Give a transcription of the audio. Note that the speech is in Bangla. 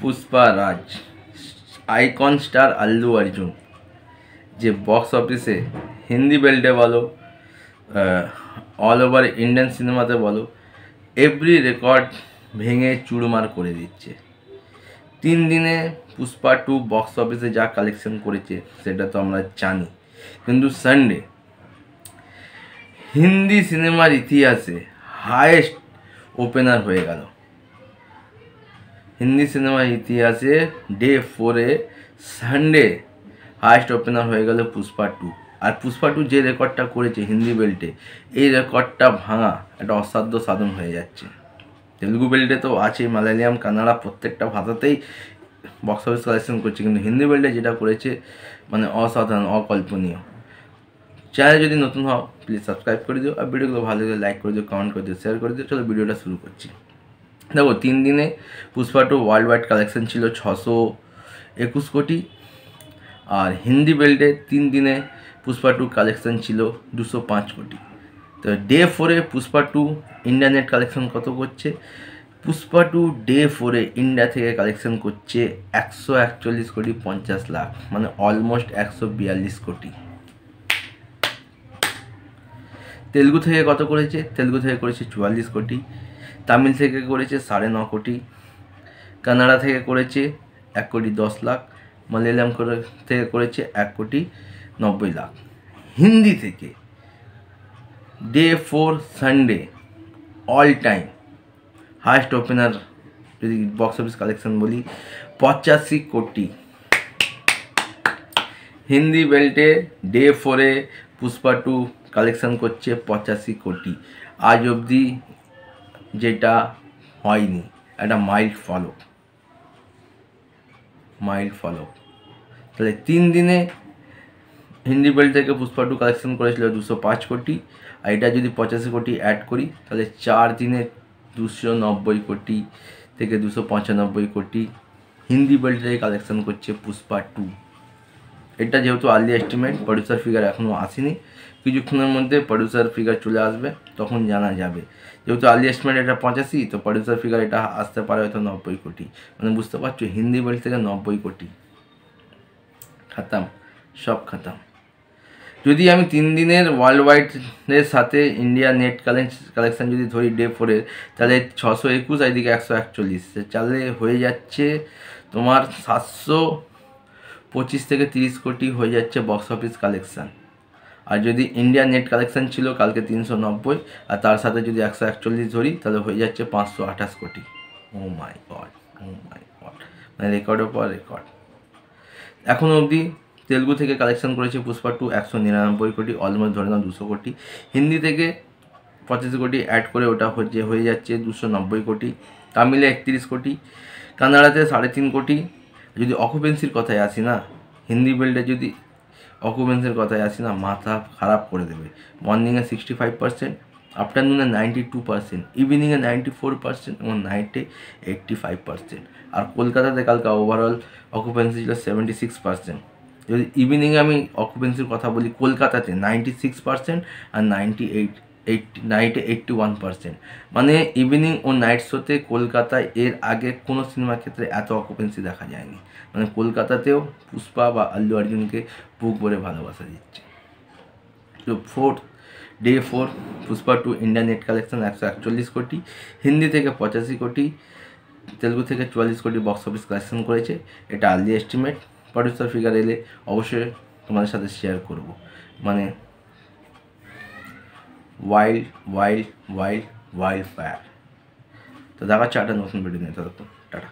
পুষ্পা রাজ আইকন স্টার আল্লু অর্জুন যে বক্স অফিসে হিন্দি বেল্টে বলো, অল ওভার ইন্ডিয়ান সিনেমাতে বলো, এভরি রেকর্ড ভেঙে চুরমার করে দিচ্ছে। 3 দিনে পুষ্পা 2 বক্স অফিসে যা কালেকশন করেছে সেটা তো আমরা জানি, কিন্তু সানডে হিন্দি সিনেমার ইতিহাসে হায়েস্ট ওপেনার হয়ে গেল। হিন্দি সিনেমার ইতিহাসে ডে 4-এ সানডে হায়েস্ট ওপেনার হয়ে গেল পুষ্পা 2। আর পুষ্পা 2 যে রেকর্ডটা করেছে হিন্দি বেল্টে, এই রেকর্ডটা ভাঙা একটা অসাধ্য সাধন হয়ে যাচ্ছে। তেলুগু বেল্টে তো আছেই, মালায়ালাম কান্নাড়া প্রত্যেকটা ভাষাতেই বক্স অফিস কালেকশন করছে, কিন্তু হিন্দি বেল্টে যেটা করেছে মানে অসাধারণ, অকল্পনীয়। চ্যানেল যদি নতুন হও প্লিজ সাবস্ক্রাইব করে দিও, আর ভিডিওগুলো ভালো লাগলে লাইক করে দিও, কমেন্ট করে দিও, শেয়ার করে দিও। চলো ভিডিওটা শুরু করছি। দেখো, 3 দিনে পুষ্পা 2 ওয়ার্ল্ড ওয়াইড কালেকশন ছিল 621 কোটি, আর হিন্দি বেল্টে 3 দিনে পুষ্পা 2 কালেকশন ছিল 205 কোটি। তো ডে 4-এ পুষ্পা 2 ইন্ডিয়া নেট কালেকশন কত করছে? পুষ্পা 2 ডে 4-এ ইন্ডিয়া থেকে কালেকশন করছে 141 কোটি 50 লাখ, মানে অলমোস্ট 142 কোটি। তেলুগু থেকে কত করেছে? তেলুগু থেকে করেছে 44 কোটি, তামিল থেকে করেছে 9.5 কোটি, কানাডা থেকে করেছে 1 কোটি 10 লাখ, মালয়ালাম থেকে করেছে 1 কোটি 90 লাখ। হিন্দি থেকে day 4 Sunday all time highest opener যদি বক্স অফিস কালেকশন বলি 85 কোটি। হিন্দি বেল্টে ডে 4-এ পুষ্পা 2 কালেকশন করছে 85 কোটি। আজ অবধি যেটা হয়নি, একটা মাইল্ড ফলো। তাহলে 3 দিনে হিন্দি বেল্ট থেকে পুষ্পা 2 কালেকশন করেছিল 205 কোটি, আর এটা যদি 85 কোটি অ্যাড করি তাহলে 4 দিনে 290 কোটি থেকে 295 কোটি হিন্দি বেল্ট থেকে কালেকশন করছে পুষ্পা 2। এটা যেহেতু আর্লি এস্টিমেট, প্রডিউসার ফিগার এখনও আসেনি, কিছুক্ষণের মধ্যে প্রডিউসার ফিগার চলে আসবে, তখন জানা যাবে। যেহেতু আর্লি এস্টিমেট এটা 85, তো প্রডিউসার ফিগার এটা আসতে পারে হয়তো 90 কোটি। মানে বুঝতে পারছো, হিন্দি বেল্ট থেকে 90 কোটি খাতাম, সব খাতাম। যদি আমি 3 দিনের ওয়ার্ল্ড ওয়াইডের সাথে ইন্ডিয়া নেট কালেকশন যদি ধরি ডে 4-এর, তাহলে 621 আর এদিকে 141, চালে হয়ে যাচ্ছে তোমার 725 থেকে 30 কোটি হয়ে যাচ্ছে বক্স অফিস কালেকশান। আর যদি ইন্ডিয়া নেট কালেকশান ছিল কালকে 390, আর তার সাথে যদি 141 ধরি তাহলে হয়ে যাচ্ছে 528 কোটি। ও মাই গড, মানে রেকর্ডের পর রেকর্ড। এখন অবধি তেলুগু থেকে কালেকশন করেছে পুষ্পা 2 199 কোটি, অলমোস্ট ধরে নাও 200 কোটি। হিন্দি থেকে 85 কোটি অ্যাড করে ওটা হয়ে যাচ্ছে 290 কোটি। তামিলে 31 কোটি, কানাডাতে 3.5 কোটি। যদি অকুপেন্সির কথায় আসি না, হিন্দি বেল্টে যদি অকুপেন্সির কথায় আসি না, মাথা খারাপ করে দেবে। মর্নিংয়ে 65%, আফটারনুনে 92%, ইভিনিংয়ে 94% এবং নাইটে 85%। আর কলকাতাতে কালকে ওভারঅল অকুপেন্সি ছিল 76%। যদি ইভিনিংয়ে আমি অকুপেন্সির কথা বলি, কলকাতাতে 96% আর নাইটে 81%। মানে ইভিনিং ও নাইট শোতে কলকাতায় এর আগে কোনো সিনেমার ক্ষেত্রে এত অকুপেন্সি দেখা যায়নি। মানে কলকাতাতেও পুষ্পা বা আল্লু অর্জুনকে বুক ভরে ভালোবাসা দিচ্ছে। তো day 4 Pushpa 2 India net collection 141 কোটি, হিন্দি থেকে 85 কোটি, তেলুগু থেকে 44 কোটি বক্স অফিস কালেকশন করেছে। এটা আর্লি এস্টিমেট, প্রডিউসার ফিগার এলে অবশ্যই তোমাদের সাথে শেয়ার করব। মানে ওয়াইল্ড ফায়ার। তো দেখা হচ্ছে একটা নতুন ভিডিও নিয়ে, ততক্ষণ টাটা।